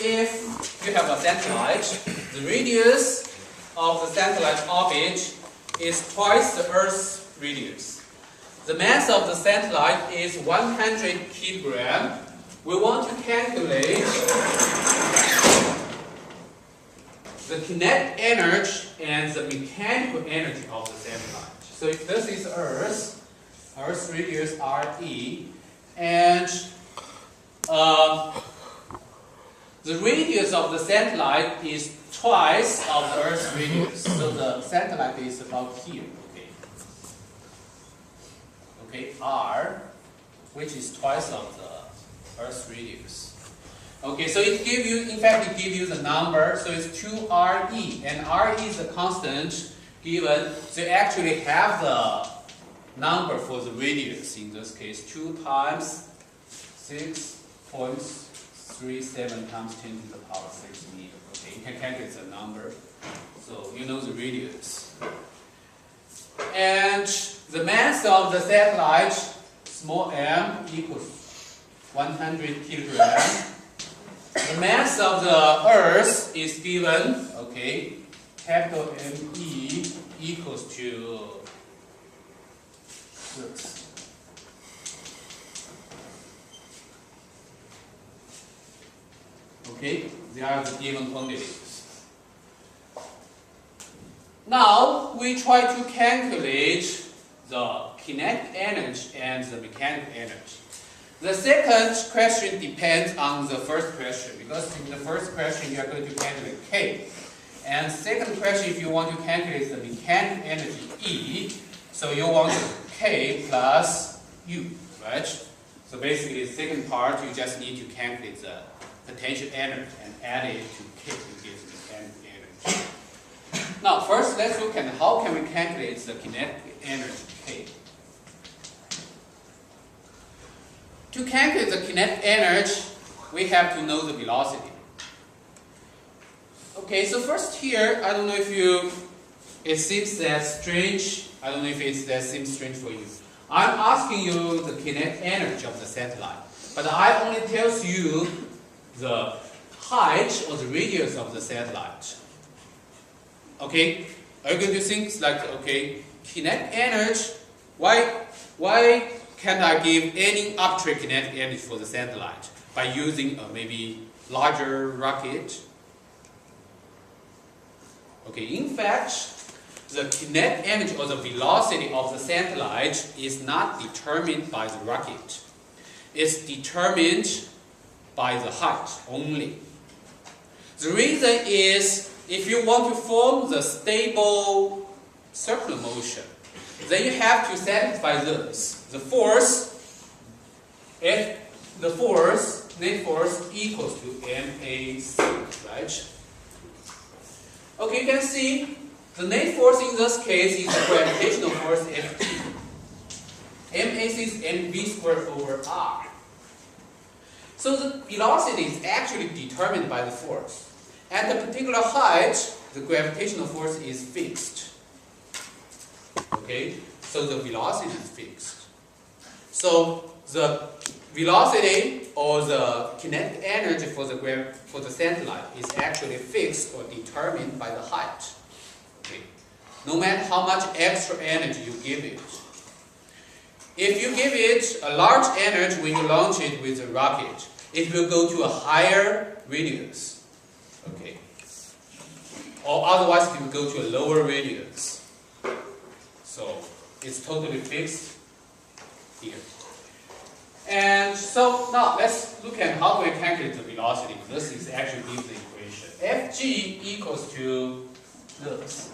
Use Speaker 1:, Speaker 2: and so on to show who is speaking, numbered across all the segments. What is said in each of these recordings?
Speaker 1: if you have a satellite, the radius of the satellite orbit is twice the Earth's radius. The mass of the satellite is 100 kilogram. We want to calculate the kinetic energy and the mechanical energy of the satellite. So if this is Earth's radius RE, and the radius of the satellite is twice of the Earth's radius. So the satellite is about here. Okay, R, which is twice of the Earth's radius. Okay, so it gives you, in fact, it gives you the number. So it's 2RE, and RE is a constant given. So you actually have the number for the radius. In this case, 2 times 6.37 times 10 to the power 6 meter. Okay, you can calculate the number. So you know the radius. And the mass of the satellite, small m, equals 100 kilogram. The mass of the Earth is given, okay, capital ME equals to 6. Okay, they are the given quantities. Now we try to calculate the kinetic energy and the mechanical energy. The second question depends on the first question, because in the first question you are going to calculate K. And second question, if you want to calculate the mechanical energy E, so you want K plus U, right? So basically the second part, you just need to calculate the potential energy and add it to K to get the mechanical energy. Now first let's look at how can we calculate the kinetic energy K. To calculate the kinetic energy, we have to know the velocity. Okay, so first here, I don't know if it seems that strange. I don't know if that seems strange for you. I'm asking you the kinetic energy of the satellite, but I only tells you the height or the radius of the satellite. Okay, are you going to think like, okay, kinetic energy, why can't I give any arbitrary kinetic energy for the satellite by using a maybe larger rocket? Okay, in fact, the kinetic energy or the velocity of the satellite is not determined by the rocket. It's determined by the height only. The reason is, if you want to form the stable circular motion, then you have to satisfy this. The force, net force equals to MAC, right? Okay, you can see the net force in this case is the gravitational force Ft. MAC is mv squared over r. So the velocity is actually determined by the force. At a particular height, the gravitational force is fixed. Okay, so the velocity is fixed. So the velocity or the kinetic energy for the satellite is actually fixed or determined by the height. Okay. No matter how much extra energy you give it. If you give it a large energy when you launch it with a rocket, it will go to a higher radius. Okay. Or otherwise it will go to a lower radius. So it's totally fixed here. And so now let's look at how we calculate the velocity. This is actually gives the equation. Fg equals to this.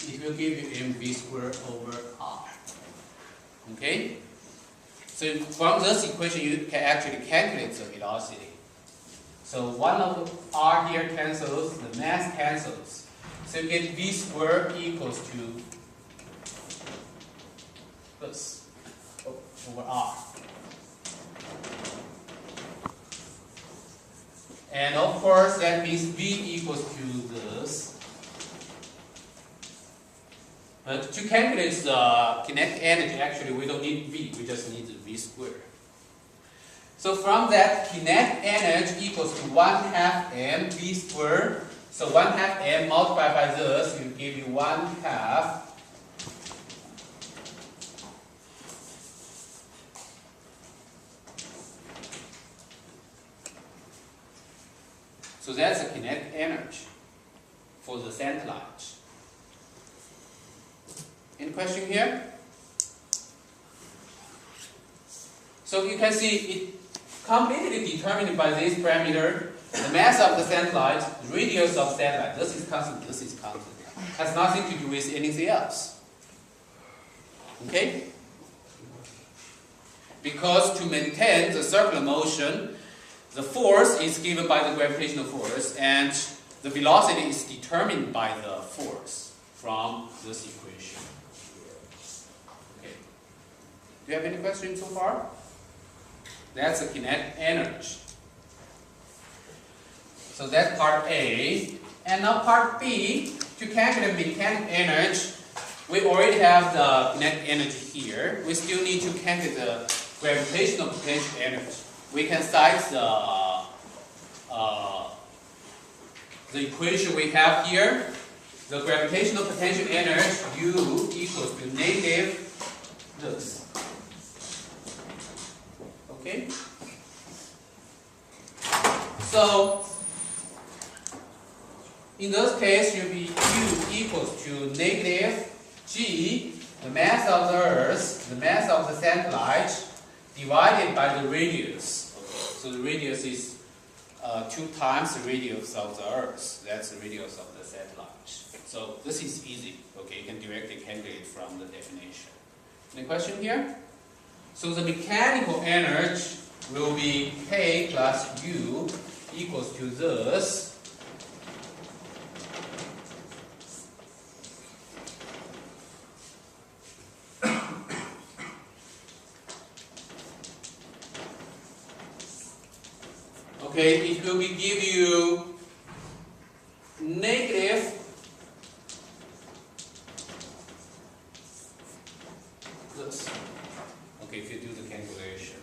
Speaker 1: It will give you mv squared over r. Okay? So from this equation you can actually calculate the velocity. So one of the r here cancels, the mass cancels. So you get v squared equals to this over r. And of course that means v equals to this. But to calculate the kinetic energy, actually we don't need v, we just need the v squared. So from that, kinetic energy equals to 1/2 mv squared. So 1/2 m multiplied by this will give you 1/2. So that's the kinetic energy for the satellite. Any question here? So you can see it completely determined by this parameter, the mass of the satellite, the radius of the satellite. This is constant, this is constant. Has nothing to do with anything else. Okay? Because to maintain the circular motion, the force is given by the gravitational force, and the velocity is determined by the force from this equation. Okay. Do you have any questions so far? That's the kinetic energy. So that's part A. And now part B, to calculate mechanical energy, we already have the kinetic energy here. We still need to calculate the gravitational potential energy. We can cite the equation we have here. The gravitational potential energy U equals to negative this. Okay? So, in this case, will be U equals to negative G, the mass of the Earth, the mass of the satellite, divided by the radius. Okay. So the radius is 2 times the radius of the Earth. That's the radius of the satellite. So this is easy. Okay, you can directly calculate from the definition. Any question here? So the mechanical energy will be K plus U equals to this. Okay, it will be give you negative this. Okay, if you do the calculation.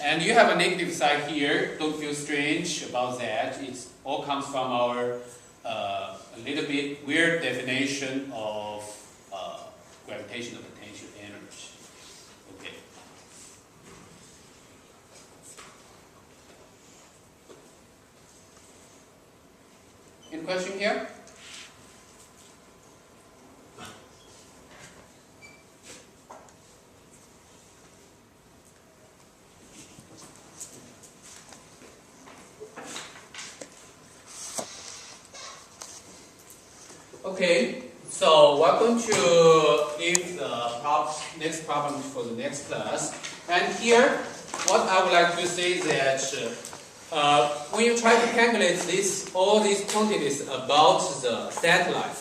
Speaker 1: And you have a negative side here. Don't feel strange about that. It all comes from our a little bit weird definition of gravitational potential energy. Okay. Any question here? Okay, so we're going to leave the next problem for the next class. And here, what I would like to say is that when you try to calculate all these quantities about the satellite,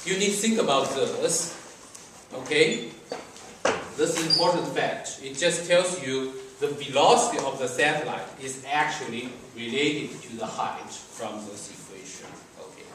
Speaker 1: you need to think about this. Okay, this is an important fact. It just tells you the velocity of the satellite is actually related to the height from this equation. Okay.